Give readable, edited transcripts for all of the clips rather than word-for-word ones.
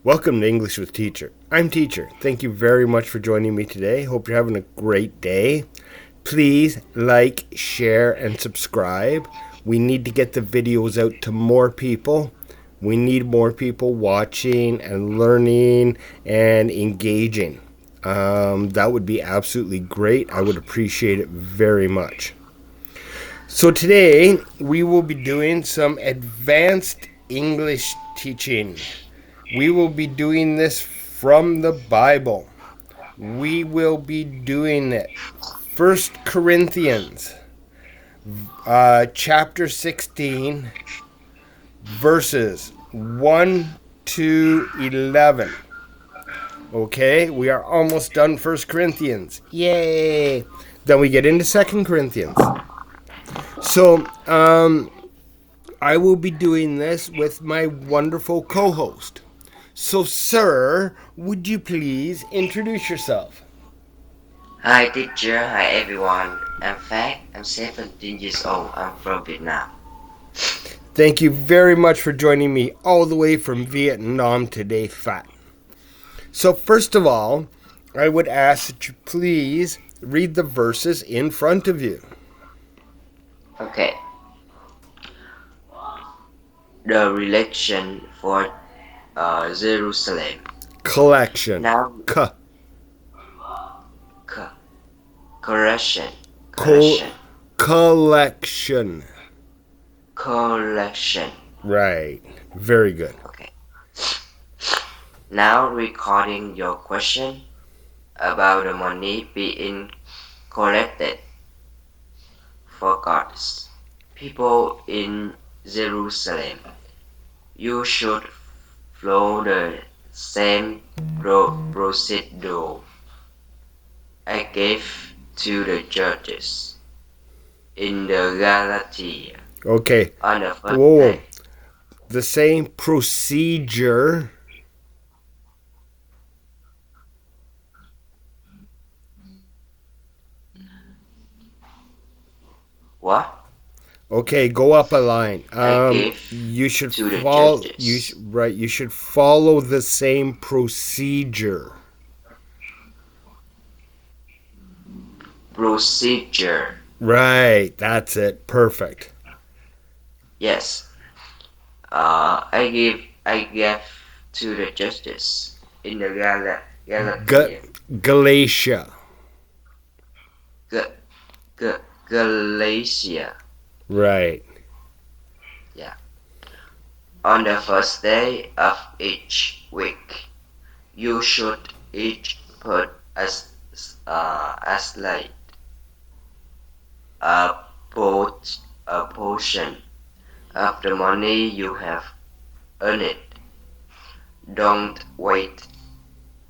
Welcome to English with Teacher. I'm Teacher. Thank you very much for joining me today. Hope you're having a great day. Please like, share, and subscribe. We need to get the videos out to more people. We need more people watching and learning and engaging. That would be absolutely great. I would appreciate it very much. So today we will be doing some advanced English teaching. We will be doing this from the Bible. We will be doing it. 1 Corinthians chapter 16 verses 1 to 11. Okay, we are almost done 1 Corinthians. Yay! Then we get into 2 Corinthians. So, I will be doing this with my wonderful co-host. So, sir, would you please introduce yourself? Hi teacher, hi everyone. I'm Phat, I'm 17 years old. I'm from Vietnam. Thank you very much for joining me all the way from Vietnam today, Phat. So, first of all, I would ask that you please read the verses in front of you. Okay. The election for Jerusalem. Collection. Now, C- correction. col- Correction. collection. Collection. Right. Very good. Okay. Now recording your question about the money being collected for God's people in Jerusalem. You should follow the same procedure I gave to the judges in the Galatia Okay. on the first Whoa. day. The same procedure. What? Okay, go up a line. I gave You should to the follow. judges. You should follow the same procedure. Procedure. Right. That's it. Perfect. Yes. I gave to the judges in the Galatia. Galatia. Galatia. Right. Yeah. On the first day of each week, you should each put aside a portion of the money you have earned. Don't wait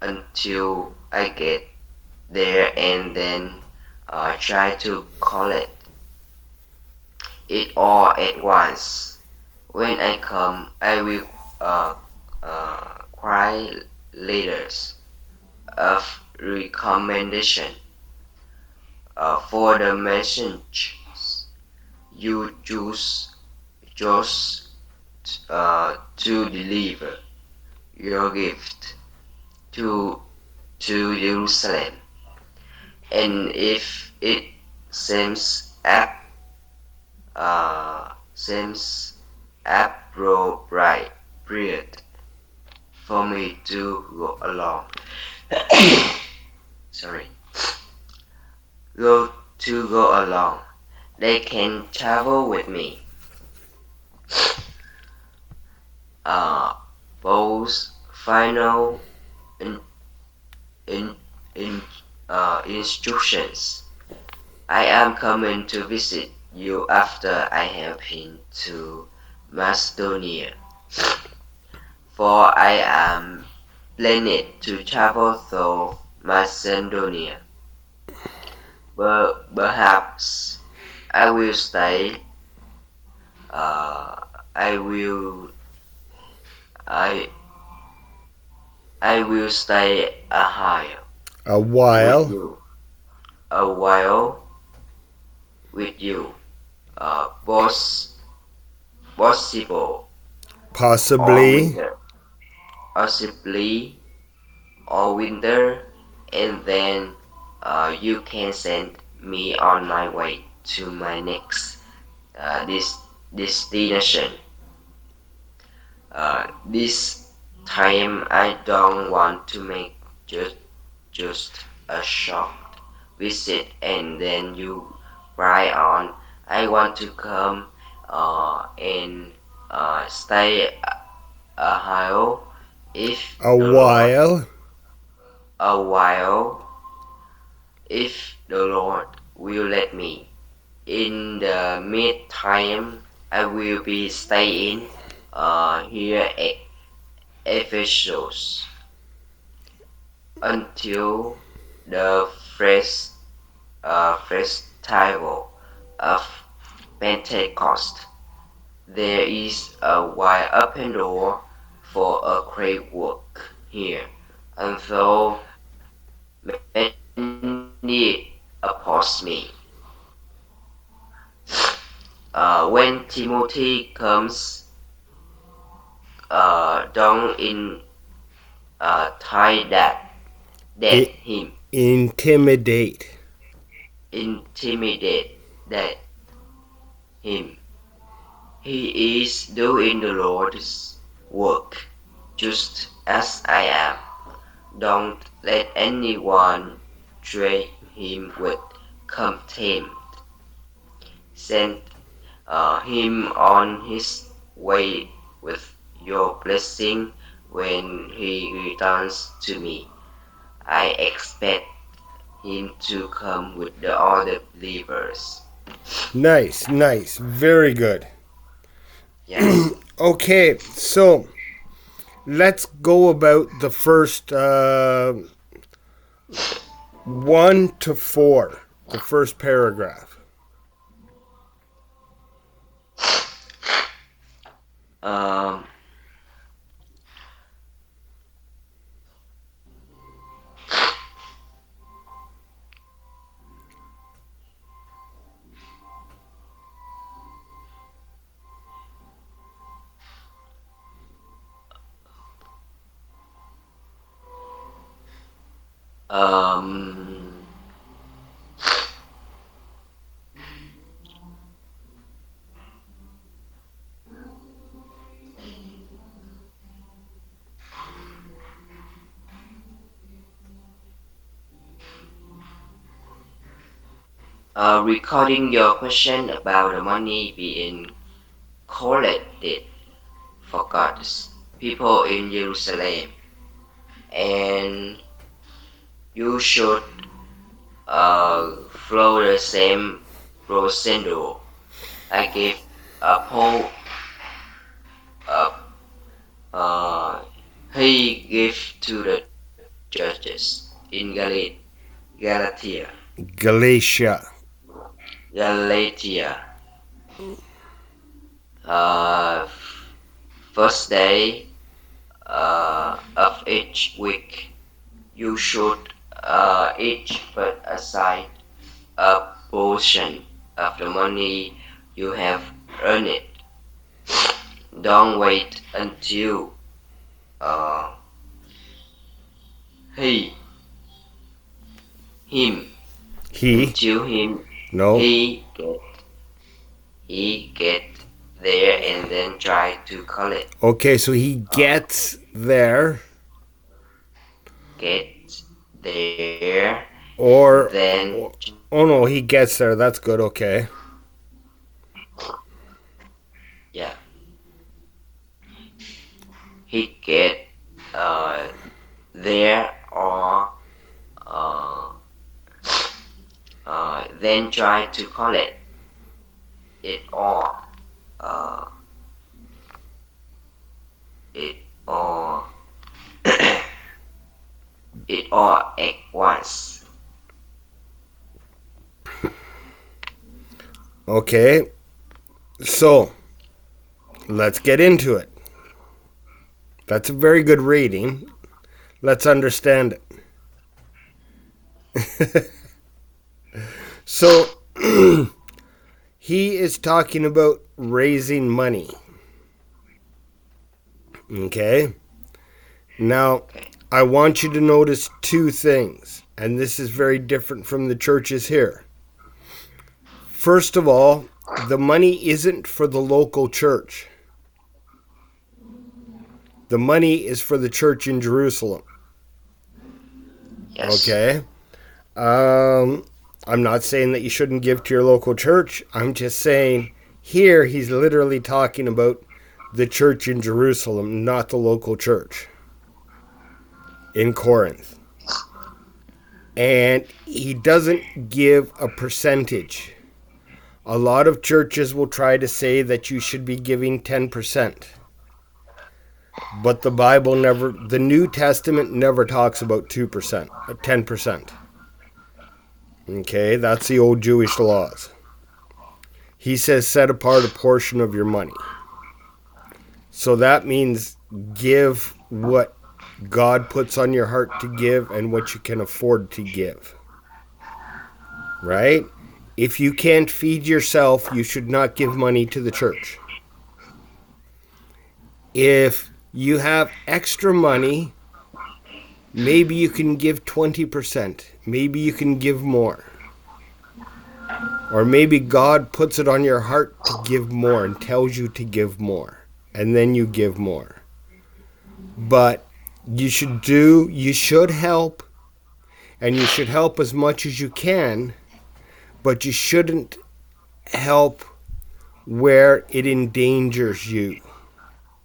until I get there and then try to collect it all at once. When I come, I will cry letters of recommendation for the messengers you choose to deliver your gift to Jerusalem. And if it seems appropriate for me to go along, sorry, go along, they can travel with me. Both final in, instructions. I am coming to visit you after I have been to Macedonia, for I am planning to travel through Macedonia. But perhaps I will stay. I will. I will stay A with while. you. A while with you. Possible or Possibly. winter or simply all winter, and then you can send me on my way to my next this destination. This time I don't want to make just just a short visit and then you cry on. I want to come and stay a while if A the Lord while. a while if the Lord will let me. In the meantime, I will be staying here at Ephesus until the festival of Pentecost. There is a wide open door for a great work here, and though many oppose me, when Timothy comes down in tie that him Intimidate. intimidate that him. He is doing the Lord's work just as I am. Don't let anyone treat him with contempt. Send him on his way with your blessing when he returns to me. I expect him to come with the other believers. Nice, nice. Very good. Yes. Okay, so let's go about the first 1 to 4, the first paragraph. Um, um, Recording your question about the money being collected for God's people in Jerusalem, and you should follow the same procedure. I gave a Paul. Uh, he gave to the churches in Galatia. Galatia. Galatia. Uh, First day of each week, you should each put aside a portion of the money you have earned. Don't wait until uh, he, him, He. until him, No. he get there and then try to call it. Okay, so he gets there. Get there. Or. Then. Oh no, he gets there. That's good, okay. Yeah. He get there or then try to call it or it or it or at once. Okay. So, let's get into it. That's a very good reading. Let's understand it. So, he is talking about raising money. Okay? Now, Okay. I want you to notice two things, and this is very different from the churches here. First of all, the money isn't for the local church. The money is for the church in Jerusalem. Yes. Okay? I'm not saying that you shouldn't give to your local church. I'm just saying here he's literally talking about the church in Jerusalem, not the local church in Corinth. And he doesn't give a percentage. A lot of churches will try to say that you should be giving 10%. But the New Testament never talks about 2%, 10%. Okay, that's the old Jewish laws. He says set apart a portion of your money. So that means give what God puts on your heart to give and what you can afford to give. Right? If you can't feed yourself, you should not give money to the church. If you have extra money, maybe you can give 20%. Maybe you can give more. Or maybe God puts it on your heart to give more and tells you to give more. And then you give more. But you should help. And you should help as much as you can. But you shouldn't help where it endangers you.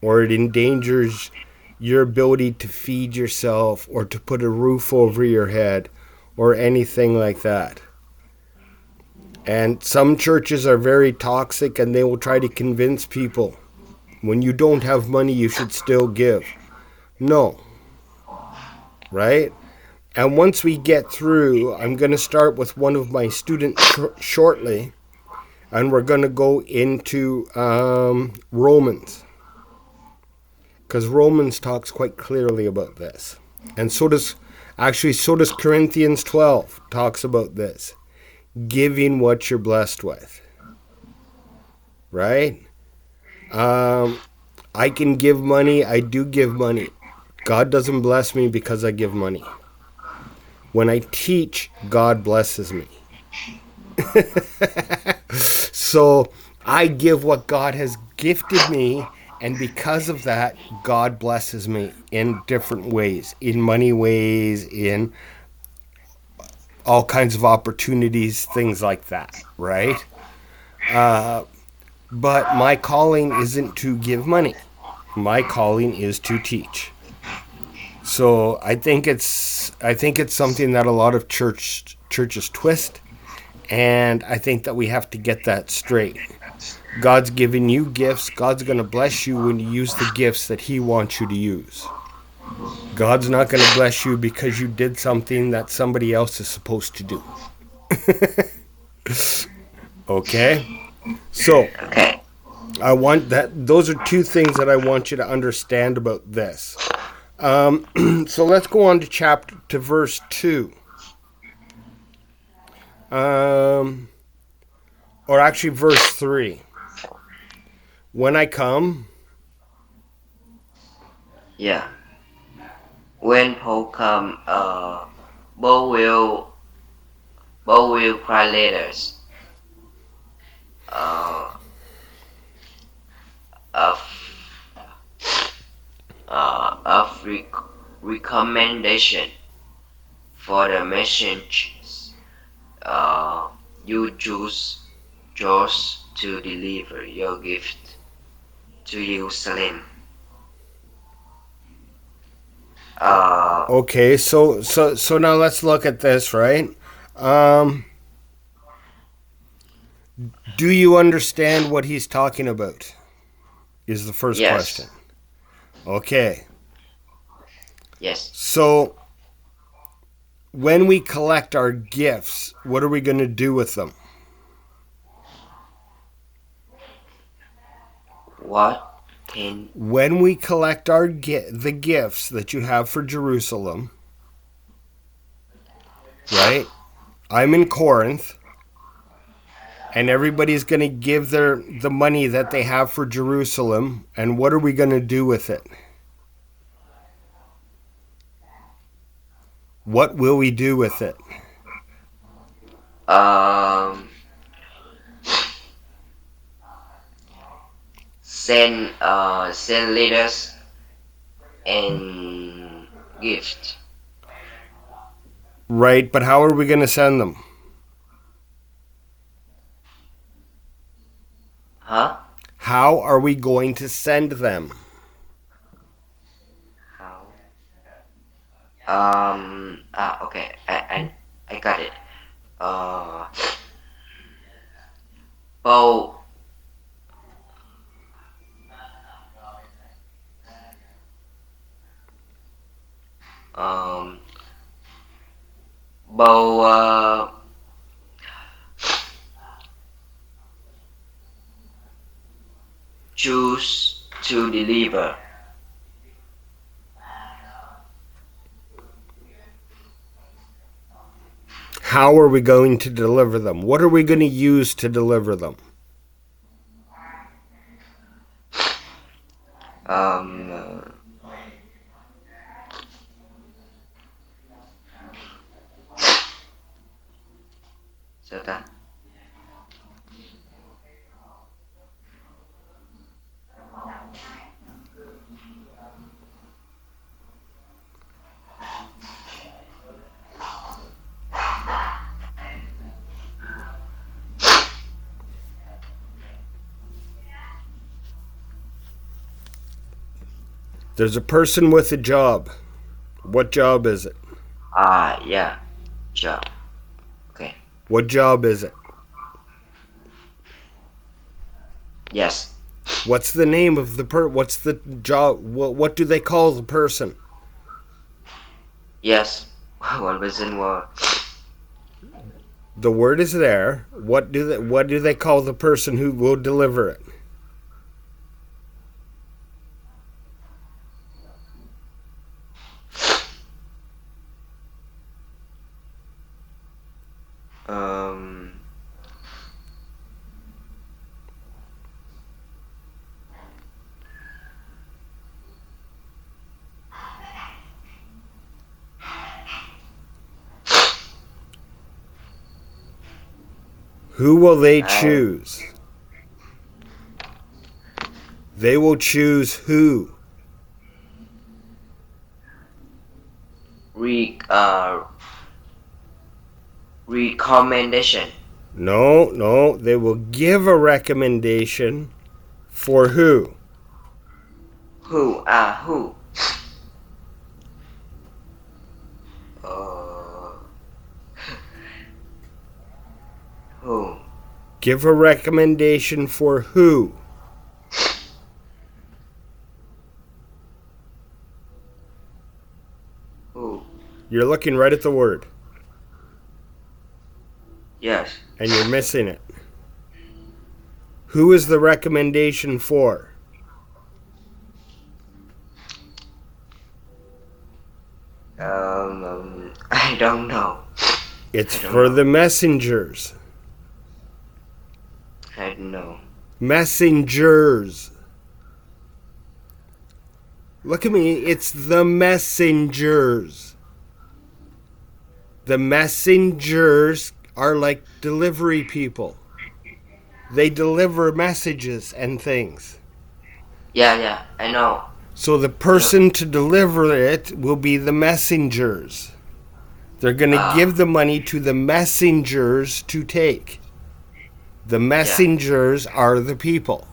Or it endangers your ability to feed yourself or to put a roof over your head or anything like that. And some churches are very toxic and they will try to convince people when you don't have money you should still give. No. Right? And once we get through, I'm going to start with one of my students shortly, and we're going to go into Romans. Because Romans talks quite clearly about this. And so does Corinthians 12 talks about this. Giving what you're blessed with. Right? I can give money. I do give money. God doesn't bless me because I give money. When I teach, God blesses me. So I give what God has gifted me, and because of that, God blesses me in different ways, in money ways, in all kinds of opportunities, things like that, right? But my calling isn't to give money. My calling is to teach. So I think it's something that a lot of churches twist, and I think that we have to get that straight. God's given you gifts. God's going to bless you when you use the gifts that He wants you to use. God's not going to bless you because you did something that somebody else is supposed to do. Okay? So, Okay. those are two things that I want you to understand about this. So let's go on to verse 2. Or actually verse 3. When I come. Yeah. When Paul come, both will cry letters. Of recommendation for the messengers you choose to deliver your gift to Jerusalem. Okay, so now let's look at this, right? Do you understand what he's talking about? Is the first Yes. question. Okay. Yes. So when we collect our gifts, what are we going to do with them? What can When we collect the gifts that you have for Jerusalem, right? I'm in Corinth, and everybody's going to give the money that they have for Jerusalem, and what are we going to do with it? What will we do with it? Um, send letters and gifts. Right, but how are we going to send them? Huh? How are we going to send them? How? Okay. I got it. Uh, bow. Um, bow. Choose to deliver. How are we going to deliver them? What are we going to use to deliver them? Um, sao ta? There's a person with a job. What job is it? Yeah. Job. Okay. What job is it? Yes. What's the name of the what's the job? What do they call the person? Yes. One person word. The word is there. What do they call the person who will deliver it? Um. Who will they I choose? They will choose who? re recommendation. No, they will give a recommendation for who? Who? Who? Uh. Who? Give a recommendation for who? Who? You're looking right at the word Yes. and you're missing it. Who is the recommendation for? I don't know. It's I don't for know. the messengers. I don't know. Messengers. Look at me. It's the messengers. The messengers are like delivery people. They deliver messages and things. Yeah. I know. So the I know. person to deliver it will be the messengers. They're going to give the money to the messengers to take. The Yeah. messengers are the people.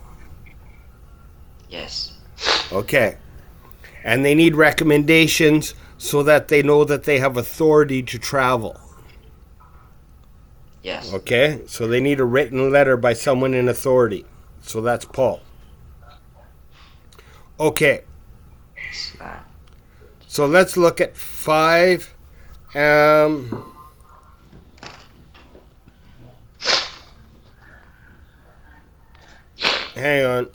Yes. Okay. And they need recommendations so that they know that they have authority to travel. Yes. Okay? So they need a written letter by someone in authority. So that's Paul. Okay. So let's look at 5. Hang on.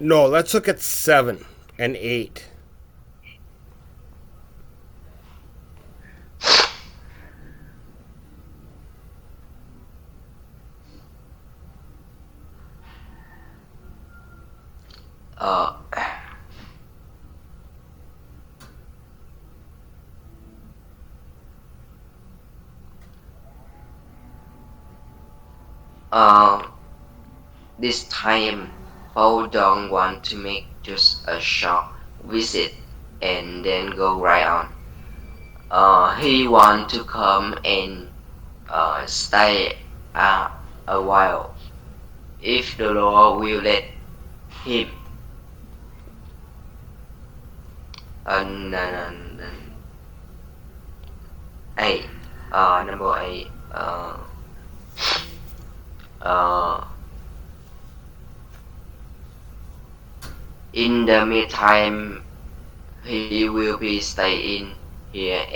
No, let's look at 7 and 8. Uh. Uh, this time, Paul don't want to make just a short visit and then go right on. He want to come and stay a while, if the Lord will let him. And 8. Number 8. In the meantime, he will be staying here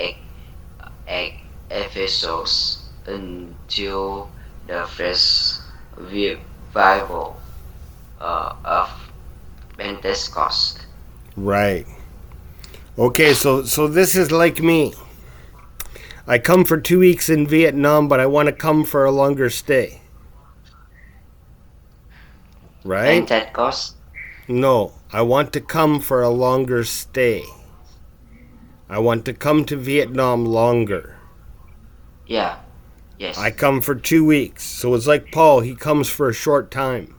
at Ephesus until the first revival of Pentecost. Right. Okay, so this is like me. I come for 2 weeks in Vietnam, but I want to come for a longer stay. Right? Pentecost? No, I want to come for a longer stay. I want to come to Vietnam longer. Yeah. Yes. I come for 2 weeks. So it's like Paul, he comes for a short time.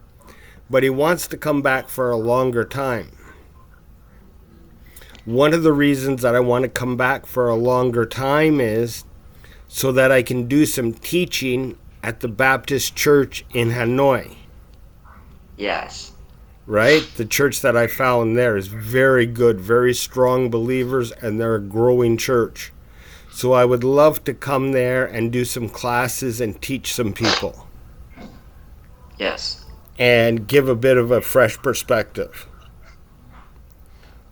But he wants to come back for a longer time. One of the reasons that I want to come back for a longer time is so that I can do some teaching at the Baptist church in Hanoi. Yes. Right? The church that I found there is very good, very strong believers, and they're a growing church. So I would love to come there and do some classes and teach some people. Yes. And give a bit of a fresh perspective.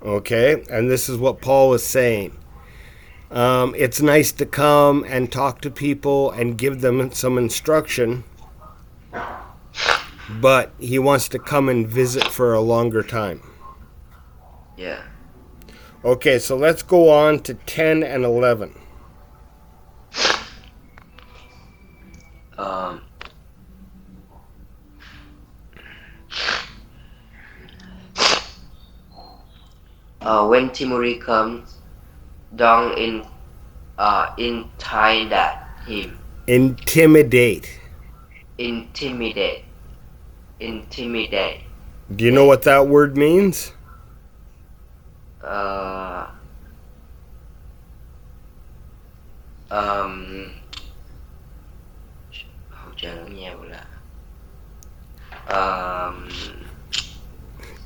Okay? And this is what Paul is saying. It's nice to come and talk to people and give them some instruction, but he wants to come and visit for a longer time. Yeah. Okay, so let's go on to 10 and 11. When Timothy comes, don't intimidate him. Intimidate. Intimidate. Do you know what that word means?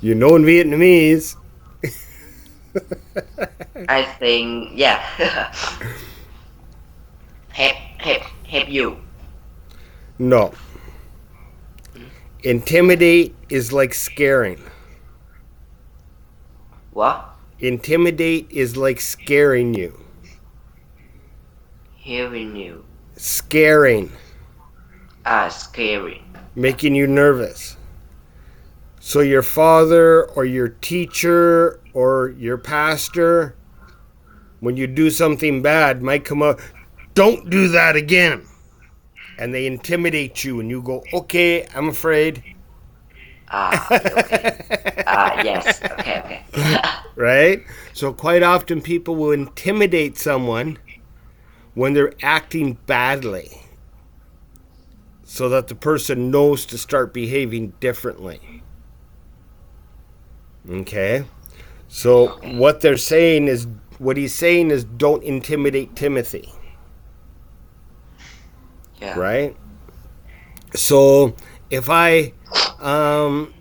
You know in Vietnamese. I think, yeah. Help you. No. Intimidate is like scaring. What? Intimidate is like scaring you. Hearing you. Scaring. Scary. Making you nervous. So your father or your teacher or your pastor, when you do something bad, might come up, don't do that again. And they intimidate you and you go, okay, I'm afraid. Okay. Yes. Okay. Right? So quite often people will intimidate someone when they're acting badly, so that the person knows to start behaving differently. Okay? So what he's saying is don't intimidate Timothy. Yeah. Right? So if I know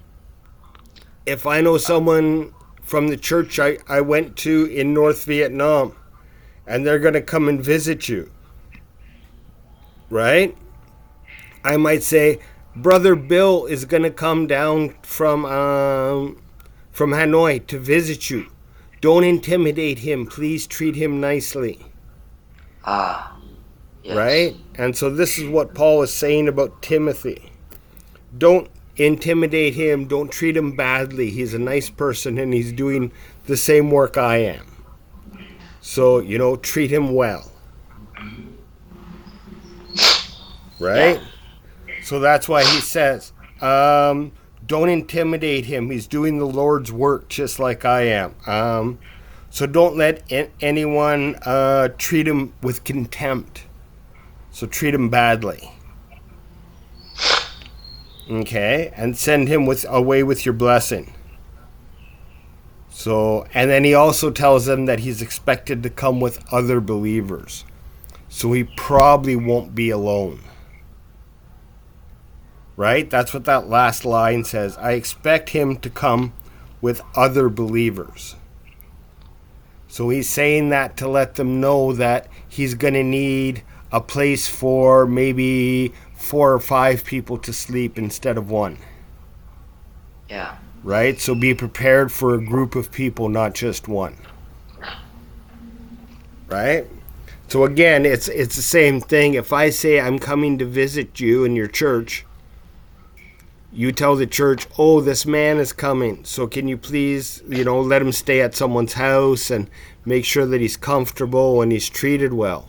someone from the church I went to in North Vietnam and they're going to come and visit you, right? I might say, Brother Bill is going to come down from Hanoi to visit you. Don't intimidate him. Please treat him nicely. Yes. Right? And so this is what Paul is saying about Timothy. Don't intimidate him. Don't treat him badly. He's a nice person and he's doing the same work I am. So, treat him well. Right? Yeah. So that's why he says, don't intimidate him. He's doing the Lord's work just like I am. So don't let anyone treat him with contempt. So treat him badly. Okay, and send him away with your blessing. So, and then he also tells them that he's expected to come with other believers. So he probably won't be alone. Right? That's what that last line says. I expect him to come with other believers. So he's saying that to let them know that he's going to need a place for maybe 4 or 5 people to sleep instead of one. Yeah. Right? So be prepared for a group of people, not just one. Right? So again, it's the same thing. If I say I'm coming to visit you in your church, you tell the church, oh, this man is coming, so can you please, let him stay at someone's house and make sure that he's comfortable and he's treated well.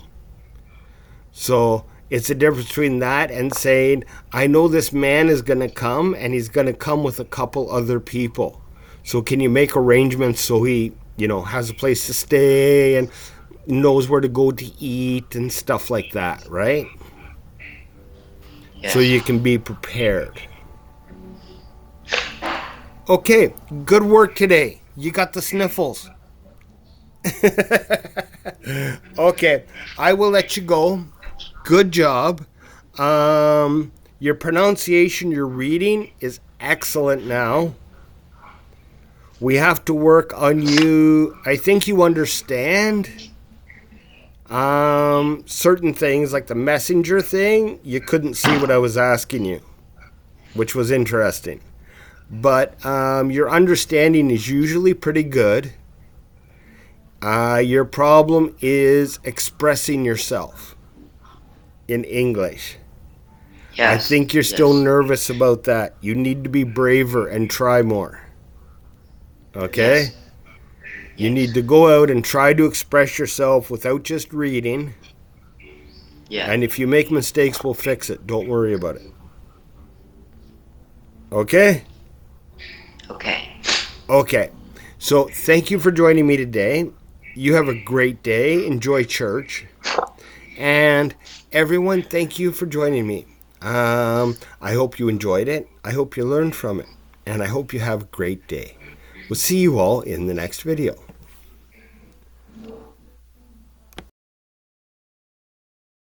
So it's the difference between that and saying, I know this man is going to come and he's going to come with a couple other people. So can you make arrangements so he, has a place to stay and knows where to go to eat and stuff like that, right? Yes. So you can be prepared. Okay, good work today. You got the sniffles. Okay, I will let you go. Good job. Your pronunciation, your reading is excellent now. We have to work on you. I think you understand certain things, like the messenger thing. You couldn't see what I was asking you, which was interesting. But your understanding is usually pretty good. Your problem is expressing yourself in English. Yes. I think you're still nervous about that. You need to be braver and try more. Okay? Yes. You need to go out and try to express yourself without just reading. Yeah. And if you make mistakes, we'll fix it. Don't worry about it. Okay? Okay. So thank you for joining me today. You have a great day. Enjoy church. And everyone, thank you for joining me. I hope you enjoyed it. I hope you learned from it. And I hope you have a great day. We'll see you all in the next video.